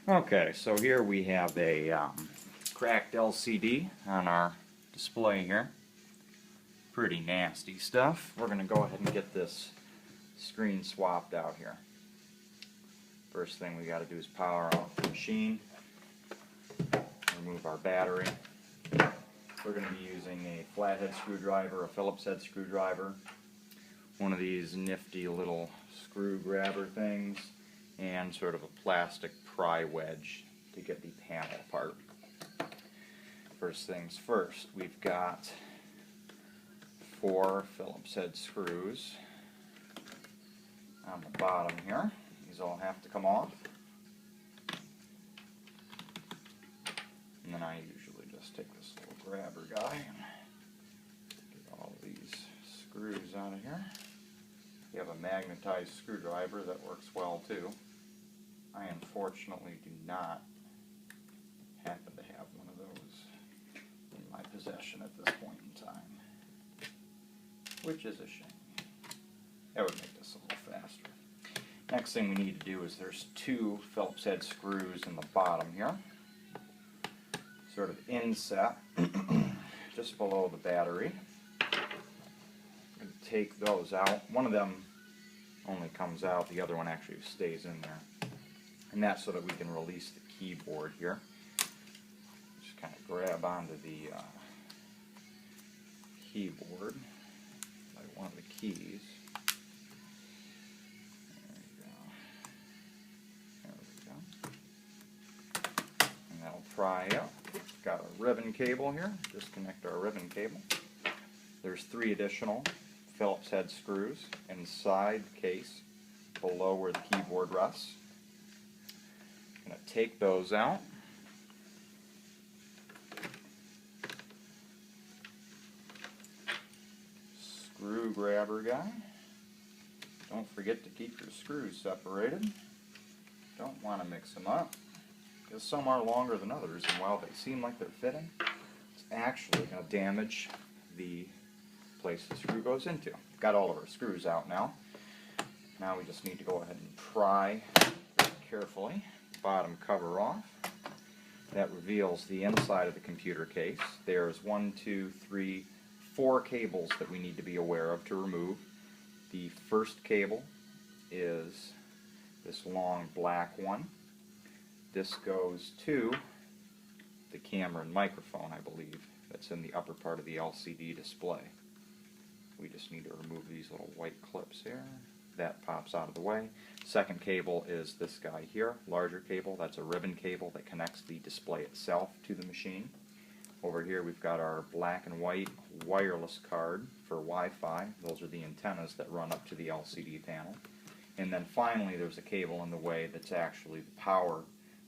Okay, so here we have a cracked LCD on our display here. Pretty nasty stuff. We're going to go ahead and get this screen swapped out here. First thing we got to do is power off the machine, remove our battery. We're going to be using a flathead screwdriver, a Phillips head screwdriver, one of these nifty little screw grabber things, and sort of a plastic pry wedge to get the panel apart. First things first, we've got 4 Phillips head screws on the bottom here. These all have to come off. And then I usually just take this little grabber guy and get all these screws out of here. You have a magnetized screwdriver that works well too. I unfortunately do not happen to have one of those in my possession at this point in time, which is a shame. That would make this a little faster. Next thing we need to do is there's 2 Phillips head screws in the bottom here, sort of inset just below the battery. I'm going to take those out. One of them only comes out, the other one actually stays in there. And that's so that we can release the keyboard here. Just kind of grab onto the keyboard by one of the keys. There we go. And that'll pry up. Got a ribbon cable here. Disconnect our ribbon cable. There's 3 additional Phillips head screws inside the case below where the keyboard rests. I'm going to take those out. Screw grabber guy. Don't forget to keep your screws separated. Don't want to mix them up, because some are longer than others, and while they seem like they're fitting, it's actually going to damage the place the screw goes into. Got all of our screws out now. Now we just need to go ahead and pry very carefully the bottom cover off. That reveals the inside of the computer case. There's 1, 2, 3, 4 cables that we need to be aware of to remove. The first cable is this long black one. This goes to the camera and microphone, I believe, that's in the upper part of the LCD display. We just need to remove these little white clips here. That pops out of the way. Second cable is this guy here, larger cable. That's a ribbon cable that connects the display itself to the machine. Over here we've got our black and white wireless card for Wi-Fi. Those are the antennas that run up to the LCD panel. And then finally there's a cable in the way that's actually the power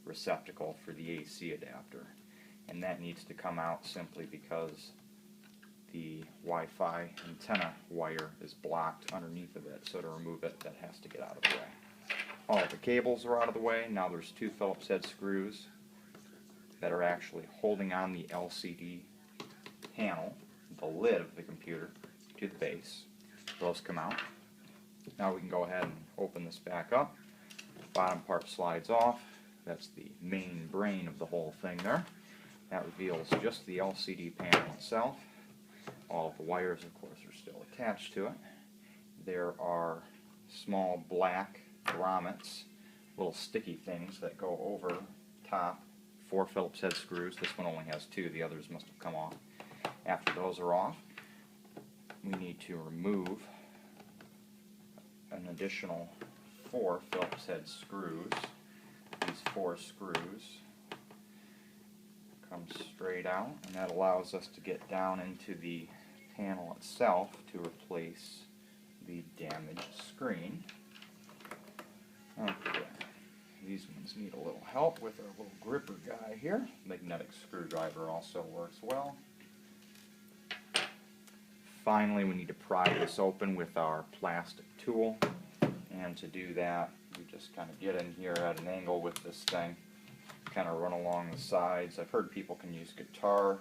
receptacle for the AC adapter. And that needs to come out simply because the Wi-Fi antenna wire is blocked underneath of it, so to remove it, that has to get out of the way. All of the cables are out of the way. Now there's 2 Phillips head screws that are actually holding on the LCD panel, the lid of the computer, to the base. Those come out. Now we can go ahead and open this back up. Bottom part slides off. That's the main brain of the whole thing there. That reveals just the LCD panel itself. All of the wires, of course, are still attached to it. There are small black grommets, little sticky things that go over top. 4 Phillips head screws. This one only has 2. The others must have come off. After those are off, we need to remove an additional 4 Phillips head screws. These 4 screws come straight out, and that allows us to get down into the panel itself to replace the damaged screen. Okay, these ones need a little help with our little gripper guy here. Magnetic screwdriver also works well. Finally, we need to pry this open with our plastic tool, and to do that we just kind of get in here at an angle with this thing, kind of run along the sides. I've heard people can use guitar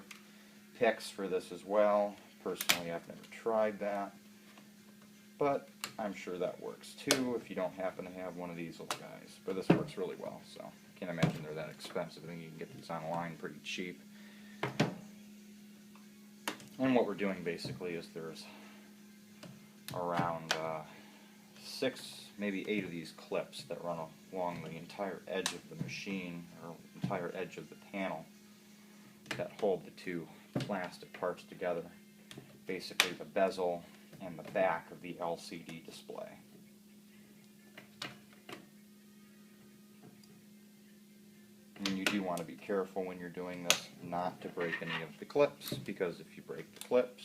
picks for this as well. Personally, I've never tried that, but I'm sure that works too if you don't happen to have one of these little guys. But this works really well, so I can't imagine they're that expensive. I think you can get these online pretty cheap. And what we're doing basically is there's around 6, maybe 8 of these clips that run along the entire edge of the machine, or entire edge of the panel, that hold the two plastic parts together. Basically the bezel and the back of the LCD display. And you do want to be careful when you're doing this not to break any of the clips, because if you break the clips,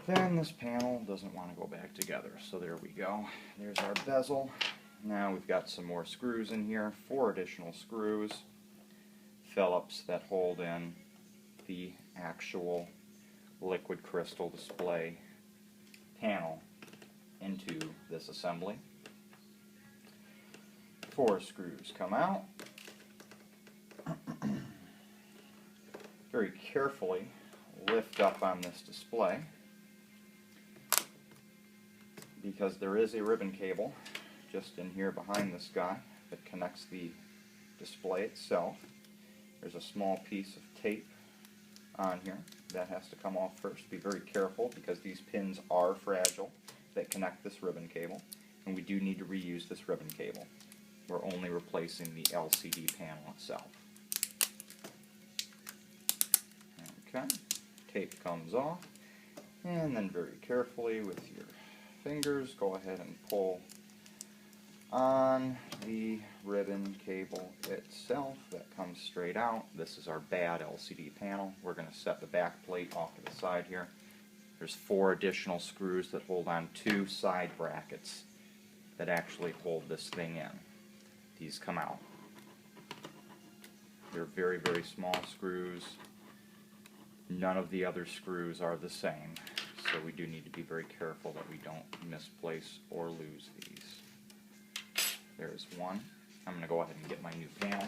then this panel doesn't want to go back together. So there we go. There's our bezel. Now we've got some more screws in here, 4 additional screws, Phillips, that hold in the actual liquid crystal display panel into this assembly. 4 screws come out. Very carefully lift up on this display, because there is a ribbon cable just in here behind this guy that connects the display itself. There's a small piece of tape on here that has to come off first. Be very careful, because these pins are fragile that connect this ribbon cable, and we do need to reuse this ribbon cable. We're only replacing the LCD panel itself. Okay, tape comes off, and then very carefully with your fingers go ahead and pull on the ribbon cable itself that comes straight out. This is our bad LCD panel. We're going to set the back plate off to the side here. There's 4 additional screws that hold on 2 side brackets that actually hold this thing in. These come out. They're very, very small screws. None of the other screws are the same, so we do need to be very careful that we don't misplace or lose these. There's one. I'm going to go ahead and get my new panel.